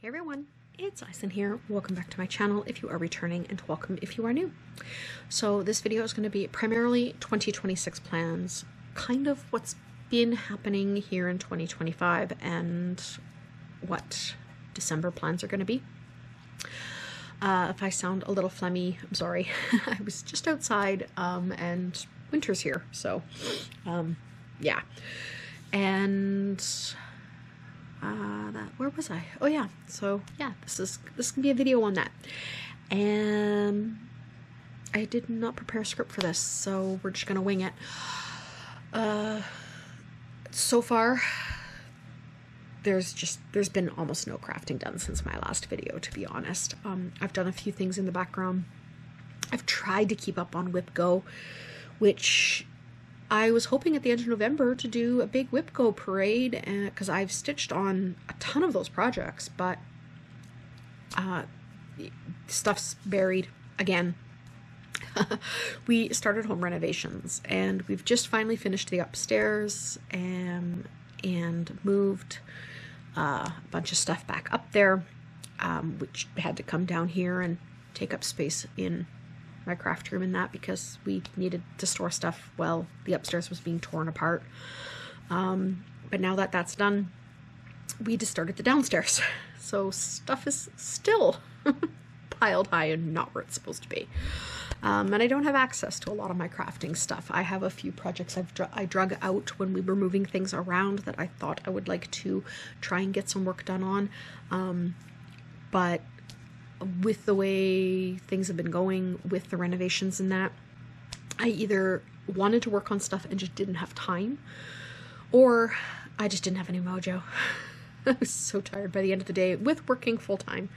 Hey everyone, it's Ison here. Welcome back to my channel if you are returning, and welcome if you are new. So this video is going to be primarily 2026 plans, kind of what's been happening here in 2025 and what December plans are going to be. If I sound a little phlegmy, I'm sorry. I was just outside and winter's here, so yeah. And where was I? Oh yeah, so yeah, this can be a video on that. And I did not prepare a script for this, so we're just gonna wing it. So far there's been almost no crafting done since my last video, to be honest. I've done a few things in the background. I've tried to keep up on WIP Go, which I was hoping at the end of November to do a big WIP Go parade, because I've stitched on a ton of those projects, but stuff's buried again. We started home renovations, and we've just finally finished the upstairs and moved a bunch of stuff back up there, which had to come down here and take up space in my craft room and that, because we needed to store stuff while the upstairs was being torn apart. But now that that's done, we just started the downstairs. So stuff is still piled high and not where it's supposed to be. And I don't have access to a lot of my crafting stuff. I have a few projects I drug out when we were moving things around that I thought I would like to try and get some work done on. But with the way things have been going with the renovations and that, I either wanted to work on stuff and just didn't have time, or I just didn't have any mojo. I was so tired by the end of the day with working full-time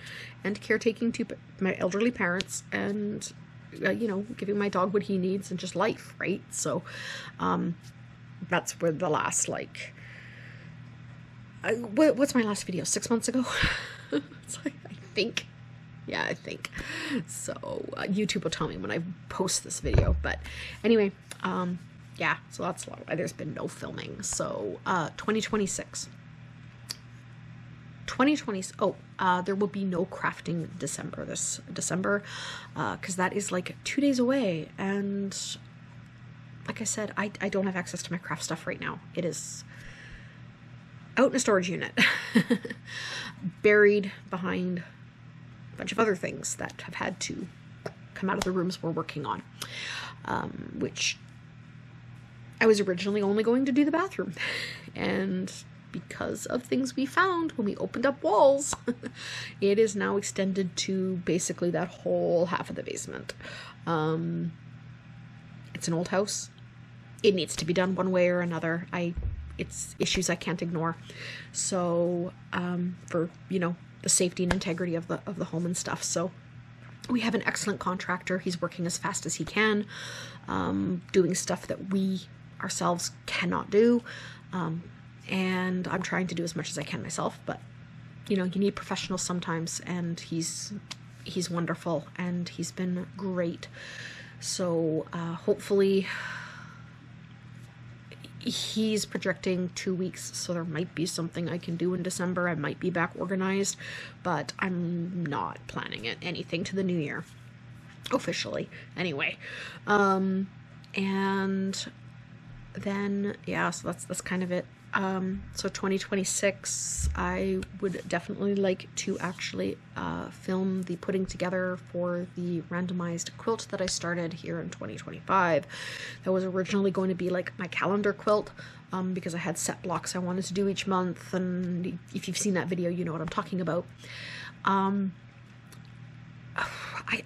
and caretaking to my elderly parents and you know, giving my dog what he needs and just life, right? So that's where the last, like, what's my last video, 6 months ago? It's like, I think. Yeah, I think. So YouTube will tell me when I post this video. But anyway, yeah, so that's a lot. There's been no filming. So 2026. There will be no crafting this December, because that is like 2 days away. And like I said, I don't have access to my craft stuff right now. It is out in a storage unit, buried behind bunch of other things that have had to come out of the rooms we're working on, which I was originally only going to do the bathroom, and because of things we found when we opened up walls, it is now extended to basically that whole half of the basement. It's an old house. It needs to be done one way or another. It's issues I can't ignore. So for, you know, the safety and integrity of the home and stuff. So we have an excellent contractor. He's working as fast as he can, doing stuff that we ourselves cannot do. And I'm trying to do as much as I can myself, but you know, you need professionals sometimes, and he's wonderful and he's been great. So hopefully, he's projecting 2 weeks, so there might be something I can do in December. I might be back organized, but I'm not planning it anything to the new year, officially, anyway. And then, yeah, so that's kind of it. So 2026, I would definitely like to actually film the putting together for the randomized quilt that I started here in 2025. That was originally going to be like my calendar quilt, because I had set blocks I wanted to do each month, and if you've seen that video, you know what I'm talking about. I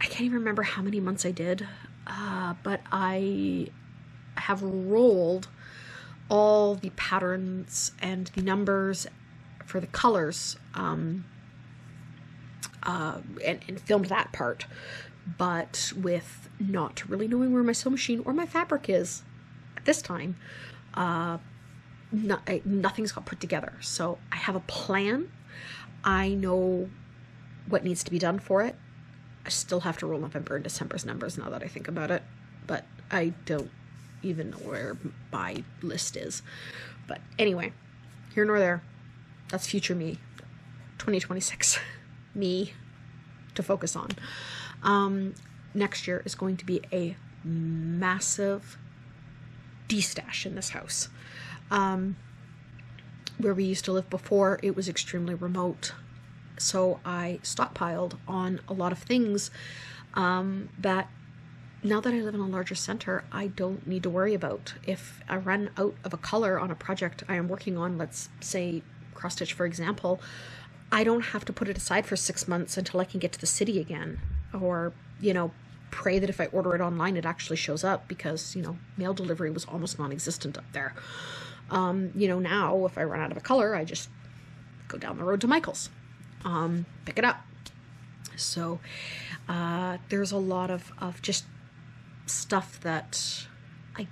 can't even remember how many months I did, but I have rolled all the patterns and the numbers for the colors, and filmed that part, but with not really knowing where my sewing machine or my fabric is at this time, nothing's got put together. So I have a plan. I know what needs to be done for it. I still have to roll November and December's numbers now that I think about it, but I don't even know where my list is. But anyway, here nor there. That's future me. 2026, me to focus on. Next year is going to be a massive de-stash in this house. Where we used to live before, it was extremely remote. So I stockpiled on a lot of things that now that I live in a larger center, I don't need to worry about. If I run out of a color on a project I am working on, let's say cross stitch, for example, I don't have to put it aside for 6 months until I can get to the city again, or, pray that if I order it online, it actually shows up, because, mail delivery was almost non-existent up there. Now if I run out of a color, I just go down the road to Michael's, pick it up. So, there's a lot of just stuff that I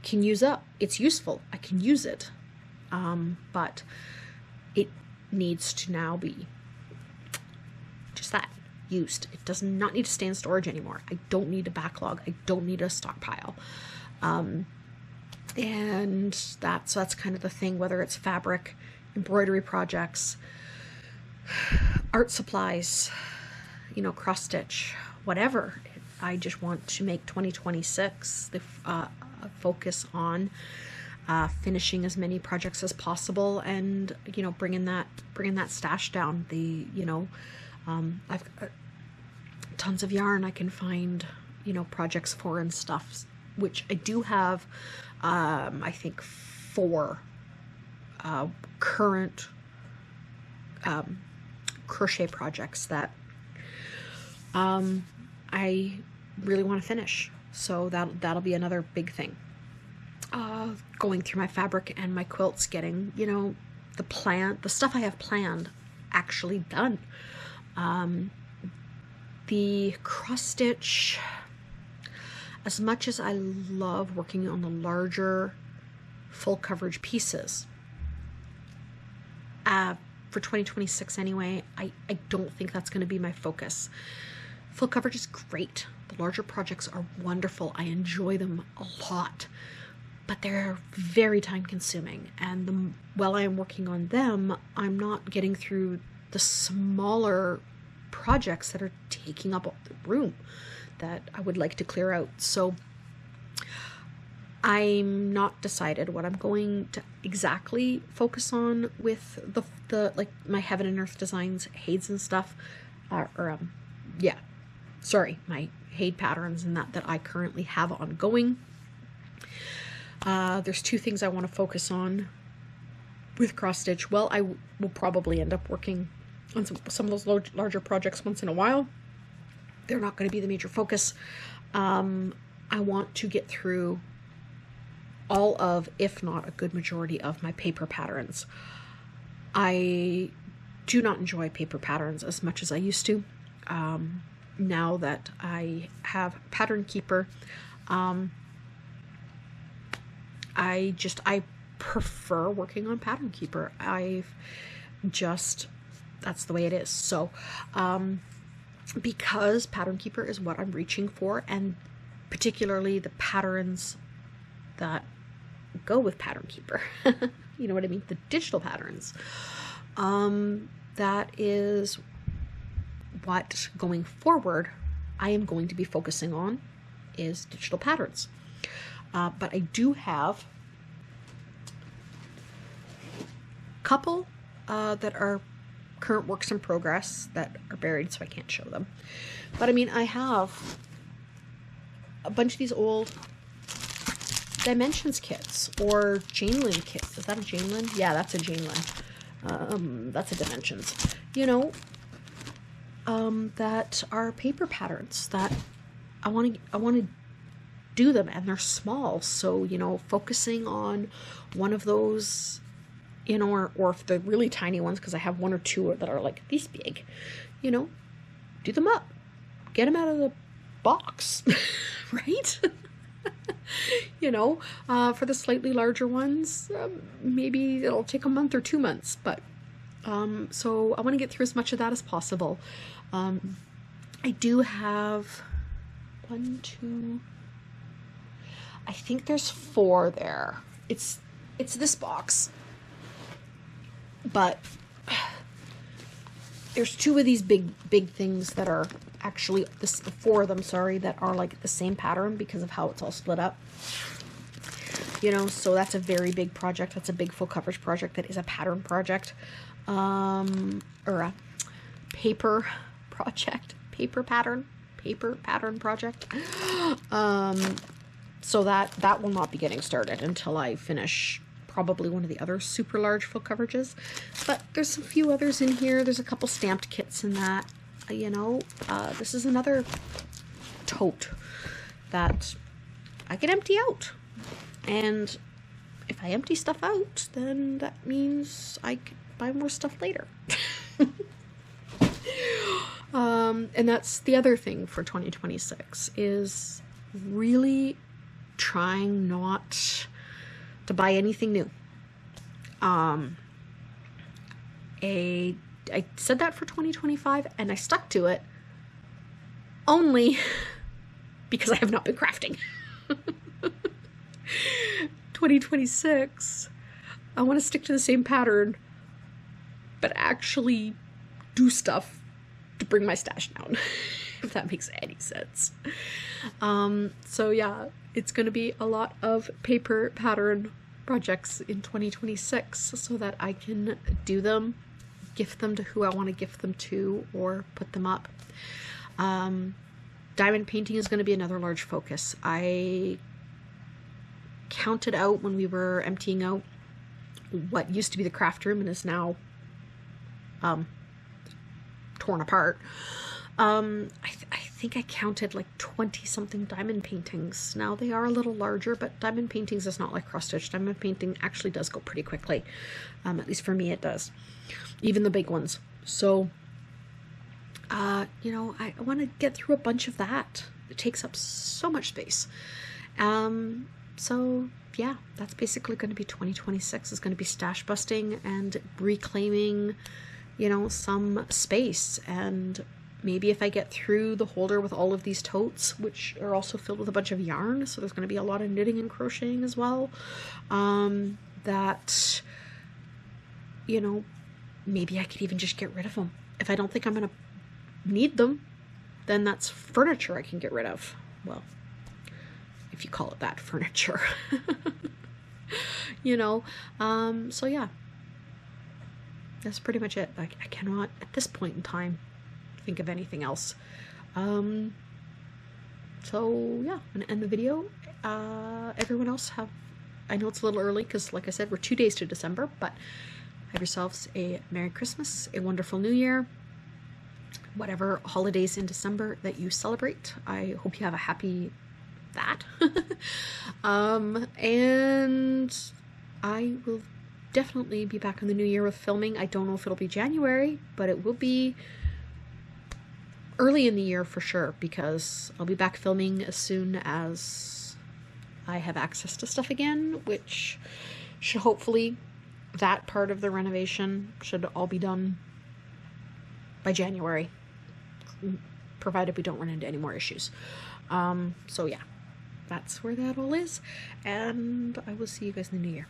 can use up. It's useful. I can use it. But it needs to now be just that, used. It does not need to stay in storage anymore. I don't need a backlog. I don't need a stockpile. And that's kind of the thing, whether it's fabric, embroidery projects, art supplies, cross stitch, whatever. I just want to make 2026 the focus on finishing as many projects as possible, and bringing that stash down. I've got tons of yarn I can find projects for and stuff, which I do have. I think 4 current crochet projects that I really want to finish. So that'll be another big thing. Going through my fabric and my quilts, getting the stuff I have planned actually done. The cross stitch, as much as I love working on the larger full coverage pieces, for 2026 anyway, I don't think that's going to be my focus. Full coverage is great. The larger projects are wonderful. I enjoy them a lot, but they're very time consuming. And while I am working on them, I'm not getting through the smaller projects that are taking up all the room that I would like to clear out. So I'm not decided what I'm going to exactly focus on with the like my Heaven and Earth Designs Hades and stuff, my Hade patterns and that I currently have ongoing. There's 2 things I want to focus on with cross stitch. Well, I will probably end up working on some of those larger projects once in a while. They're not going to be the major focus. I want to get through all of, if not a good majority of, my paper patterns. I do not enjoy paper patterns as much as I used to. Now that I have Pattern Keeper, I prefer working on Pattern Keeper. That's the way it is. So, because Pattern Keeper is what I'm reaching for, and particularly the patterns that go with Pattern Keeper, you know what I mean? The digital patterns. That is what, going forward, I am going to be focusing on, is digital patterns. But I do have a couple that are current works in progress that are buried, so I can't show them. But I mean, I have a bunch of these old Dimensions kits or Janelin kits. Is that a Janelin? Yeah, that's a Janelin. That's a Dimensions. That are paper patterns that I want to do them, and they're small. So, focusing on one of those, or if they're really tiny ones, because I have 1 or 2 that are like this big, do them up, get them out of the box, right? For the slightly larger ones, maybe it'll take a month or 2 months, but so I want to get through as much of that as possible. I do have 1, 2, I think there's 4 there. It's this box, but there's two of these big things that are actually, four of them, sorry, that are like the same pattern because of how it's all split up. You know, so that's a very big project. That's a big full coverage project that is a pattern project. Or a paper project. Paper pattern project. So that will not be getting started until I finish probably one of the other super large full coverages. But there's a few others in here. There's a couple stamped kits in that. You know, this is another tote that I can empty out. And if I empty stuff out, then that means I can buy more stuff later. And that's the other thing for 2026 is really trying not to buy anything new. I said that for 2025 and I stuck to it only because I have not been crafting. 2026, I want to stick to the same pattern, but actually do stuff to bring my stash down, if that makes any sense. So yeah, it's going to be a lot of paper pattern projects in 2026 so that I can do them, gift them to who I want to gift them to, or put them up. Diamond painting is going to be another large focus. I counted out when we were emptying out what used to be the craft room and is now torn apart. I think I counted like 20 something diamond paintings. Now they are a little larger, but diamond paintings is not like cross stitch. Diamond painting actually does go pretty quickly. At least for me it does. Even the big ones. So you know, I want to get through a bunch of that. It takes up so much space. So yeah, that's basically going to be 2026. Is going to be stash busting and reclaiming, you know, some space. And maybe if I get through the holder with all of these totes, which are also filled with a bunch of yarn, so there's going to be a lot of knitting and crocheting as well, that, you know, maybe I could even just get rid of them. If I don't think I'm going to need them, then that's furniture I can get rid of. Well, if you call it that, furniture. You know, so yeah, that's pretty much it. I cannot at this point in time think of anything else. So yeah, I'm gonna end the video. Everyone else I know it's a little early because like I said, we're 2 days to December, but have yourselves a Merry Christmas, a wonderful New Year, whatever holidays in December that you celebrate. I hope you have a happy that. And I will definitely be back in the new year with filming. I don't know if it'll be January, but it will be early in the year for sure, because I'll be back filming as soon as I have access to stuff again, which should hopefully, that part of the renovation should all be done by January, provided we don't run into any more issues. So yeah, that's where that all is, and I will see you guys in the new year.